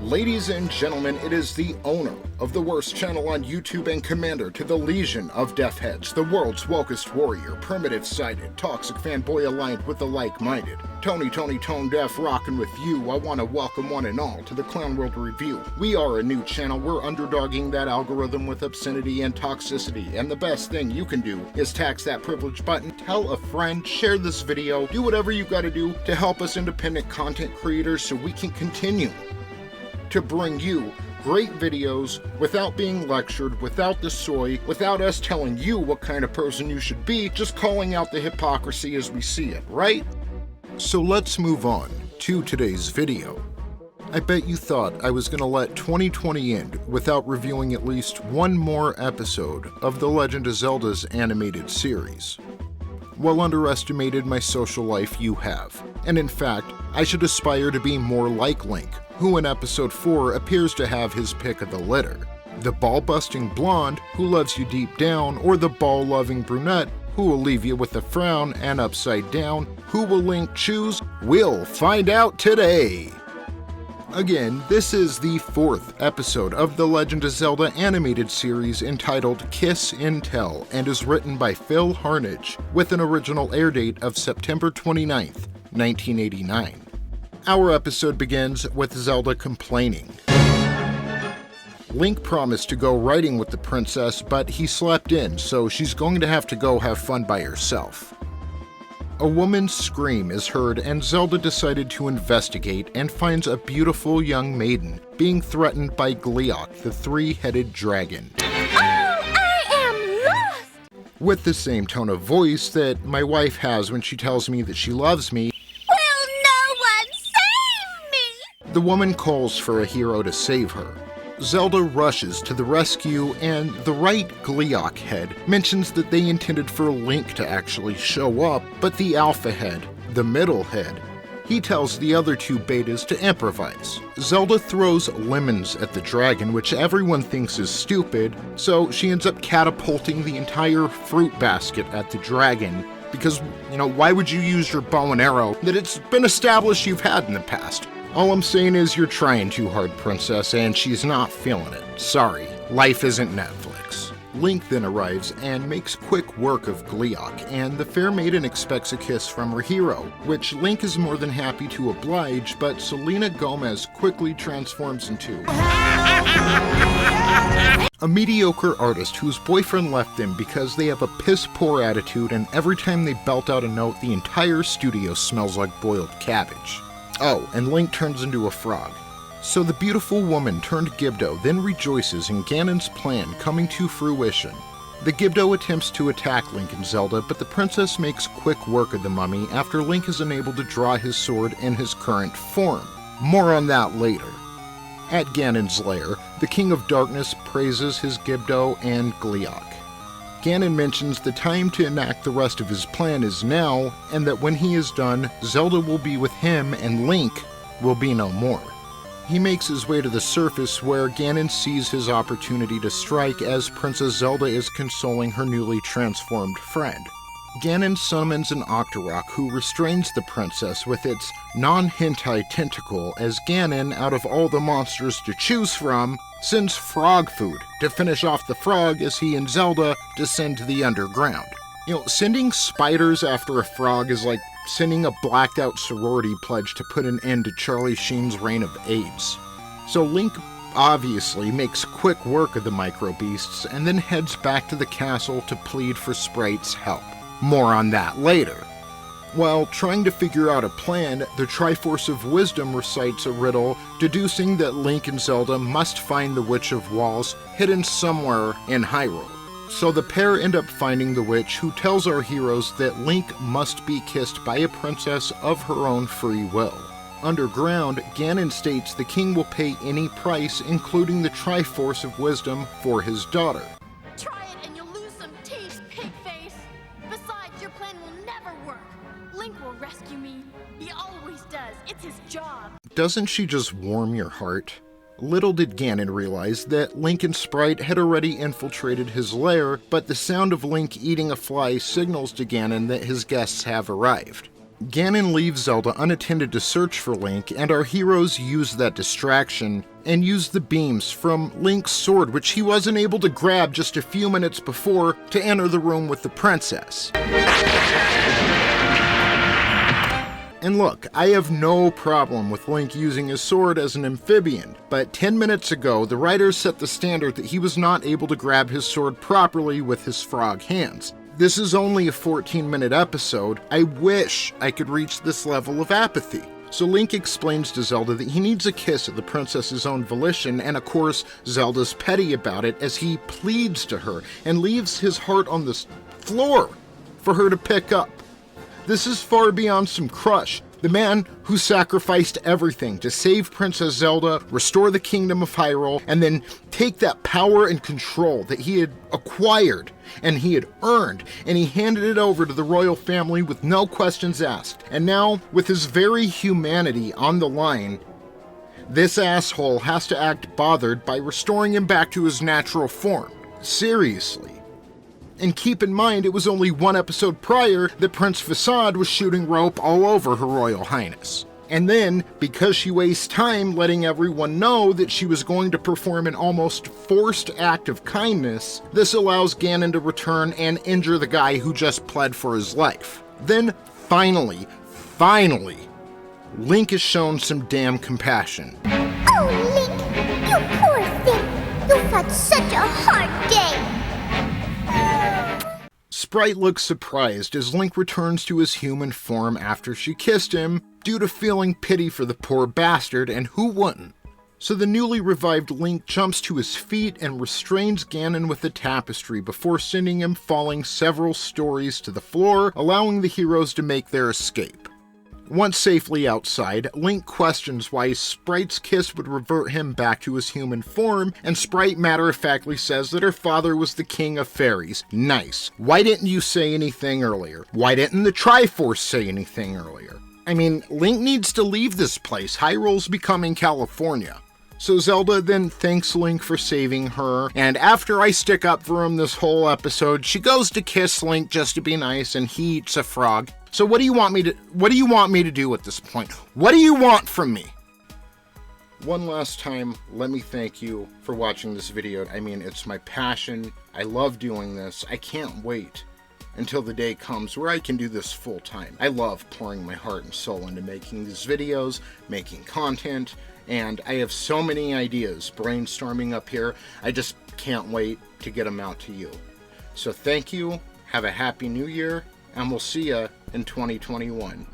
Ladies and gentlemen, it is the owner of the worst channel on YouTube and commander to the Legion of Deathheads, the world's wokest warrior, primitive-sided, toxic fanboy aligned with the like-minded. Tony Tone Deaf rockin' with you. I want to welcome one and all to the Clown World Review. We are a new channel. We're underdogging that algorithm with obscenity and toxicity, and the best thing you can do is tax that privilege button, tell a friend, share this video, do whatever you gotta do to help us independent content creators so we can continue to bring you great videos without being lectured, without the soy, without us telling you what kind of person you should be, just calling out the hypocrisy as we see it, right? So let's move on to today's video. I bet you thought I was gonna let 2020 end without reviewing at least one more episode of The Legend of Zelda's animated series. Well underestimated my social life you have, and in fact, I should aspire to be more like Link, who in episode 4 appears to have his pick of the litter. The ball-busting blonde who loves you deep down, or the ball-loving brunette who will leave you with a frown and upside down. Who will Link choose? We'll find out today! Again, this is the 4th episode of the Legend of Zelda animated series entitled Kiss and Tell, and is written by Phil Harnage, with an original air date of September 29th, 1989. Our episode begins with Zelda complaining. Link promised to go riding with the princess, but he slept in, so she's going to have to go have fun by herself. A woman's scream is heard, and Zelda decided to investigate and finds a beautiful young maiden being threatened by Gleeok, the three-headed dragon. Oh, I am lost! With the same tone of voice that my wife has when she tells me that she loves me, Will no one save me? the woman calls for a hero to save her. Zelda rushes to the rescue, and the right Gleeok head mentions that they intended for Link to actually show up, but the alpha head, the middle head, he tells the other two betas to improvise. Zelda throws lemons at the dragon, which everyone thinks is stupid, so she ends up catapulting the entire fruit basket at the dragon, because, why would you use your bow and arrow that it's been established you've had in the past? All I'm saying is you're trying too hard, princess, and she's not feeling it. Sorry, life isn't Netflix. Link then arrives and makes quick work of Gleeok, and the fair maiden expects a kiss from her hero, which Link is more than happy to oblige, but Selena Gomez quickly transforms into a mediocre artist whose boyfriend left them because they have a piss-poor attitude, and every time they belt out a note, the entire studio smells like boiled cabbage. Oh, and Link turns into a frog. So the beautiful woman turned Gibdo then rejoices in Ganon's plan coming to fruition. The Gibdo attempts to attack Link and Zelda, but the princess makes quick work of the mummy after Link is unable to draw his sword in his current form. More on that later. At Ganon's lair, the King of Darkness praises his Gibdo and Gleeok. Ganon mentions the time to enact the rest of his plan is now, and that when he is done, Zelda will be with him and Link will be no more. He makes his way to the surface where Ganon sees his opportunity to strike as Princess Zelda is consoling her newly transformed friend. Ganon summons an Octorok who restrains the princess with its non-hentai tentacle as Ganon, out of all the monsters to choose from, sends frog food to finish off the frog as he and Zelda descend to the underground. Sending spiders after a frog is like sending a blacked out sorority pledge to put an end to Charlie Sheen's reign of AIDS. So Link obviously makes quick work of the micro beasts and then heads back to the castle to plead for Sprite's help. More on that later. While trying to figure out a plan, the Triforce of Wisdom recites a riddle, deducing that Link and Zelda must find the Witch of Walls hidden somewhere in Hyrule. So the pair end up finding the witch, who tells our heroes that Link must be kissed by a princess of her own free will. Underground, Ganon states the king will pay any price, including the Triforce of Wisdom, for his daughter. Try it and you'll lose some teeth, pig face. Besides, your plan will never work. Link will rescue me. He always does. It's his job. Doesn't she just warm your heart? Little did Ganon realize that Link and Sprite had already infiltrated his lair, but the sound of Link eating a fly signals to Ganon that his guests have arrived. Ganon leaves Zelda unattended to search for Link, and our heroes use that distraction and use the beams from Link's sword, which he wasn't able to grab just a few minutes before, to enter the room with the princess. And look, I have no problem with Link using his sword as an amphibian, but 10 minutes ago, the writers set the standard that he was not able to grab his sword properly with his frog hands. This is only a 14-minute episode. I wish I could reach this level of apathy. So Link explains to Zelda that he needs a kiss at the princess's own volition, and of course, Zelda's petty about it as he pleads to her and leaves his heart on the floor for her to pick up. This is far beyond some crush. The man who sacrificed everything to save Princess Zelda, restore the kingdom of Hyrule, and then take that power and control that he had acquired and he had earned, and he handed it over to the royal family with no questions asked. And now, with his very humanity on the line, this asshole has to act bothered by restoring him back to his natural form. Seriously. And keep in mind, it was only one episode prior that Prince Facade was shooting rope all over Her Royal Highness. And then, because she wastes time letting everyone know that she was going to perform an almost forced act of kindness, this allows Ganon to return and injure the guy who just pled for his life. Then, finally, Link is shown some damn compassion. Oh, Link, you poor thing. You've had such a hard day. Sprite looks surprised as Link returns to his human form after she kissed him, due to feeling pity for the poor bastard, and who wouldn't? So the newly revived Link jumps to his feet and restrains Ganon with the tapestry before sending him falling several stories to the floor, allowing the heroes to make their escape. Once safely outside, Link questions why Sprite's kiss would revert him back to his human form, and Sprite matter-of-factly says that her father was the king of fairies. Nice. Why didn't you say anything earlier? Why didn't the Triforce say anything earlier? I mean, Link needs to leave this place. Hyrule's becoming California. So Zelda then thanks Link for saving her, and after I stick up for him this whole episode, she goes to kiss Link just to be nice, and he eats a frog. So what do you want me to do at this point? What do you want from me? One last time, let me thank you for watching this video. I mean, it's my passion. I love doing this. I can't wait until the day comes where I can do this full time. I love pouring my heart and soul into making these videos, making content, and I have so many ideas brainstorming up here. I just can't wait to get them out to you. So thank you, have a happy new year, and we'll see ya in 2021.